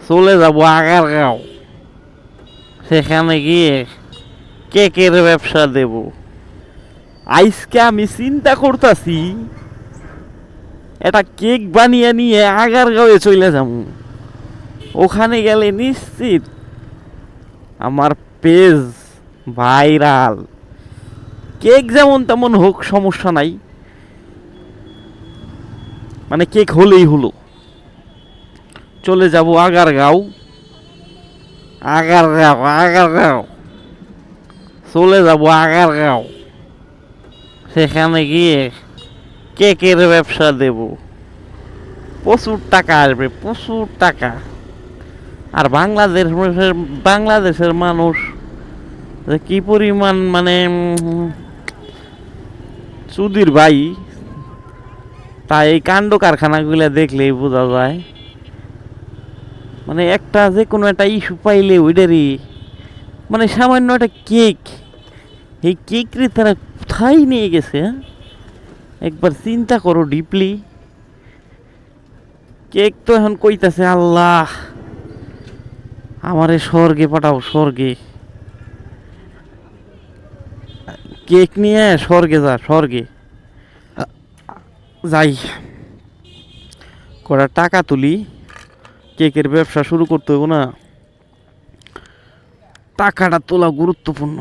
চলে যাব আগারগাঁও, সেখানে গিয়ে কেকের ব্যবসা দেব। আজকে আমি চিন্তা করতেছি এটা কেক বানিয়ে নিয়ে আগারগাঁওয়ে চলে যাব। ওখানে গেলে নিশ্চিত আমার পেজ ভাইরাল। কেক যেমন তেমন হোক, সমস্যা নাই, মানে কেক হলেই হলো। চলে যাব আগারগাঁও, আগারগাঁও আগারগাঁও, চলে যাব আগারগাঁও, সেখানে গিয়ে কেকের ব্যবসা দেব। প্রচুর টাকা আসবে, প্রচুর টাকা। আর বাংলাদেশের মানুষ যে কি পরিমাণ মানে চুদির ভাই, তাই এই কাণ্ড কারখানাগুলো দেখলেই বোঝা যায়। মানে একটা যে কোনো একটা ইস্যু পাইলে ওইটারই, মানে সামান্য একটা কেক, এই কেক রে তারা কোথায় নিয়ে গেছে, হ্যাঁ? একবার চিন্তা করো ডিপলি। কেক তো এখন কইতাছে আল্লাহ আমারে স্বর্গে পাঠাও, স্বর্গে। কেক নিয়ে স্বর্গে যা, স্বর্গে যাই, কটা টাকা তুলি, কেকের ব্যবসা শুরু করতে হইব না, টাকাটা তোলা গুরুত্বপূর্ণ।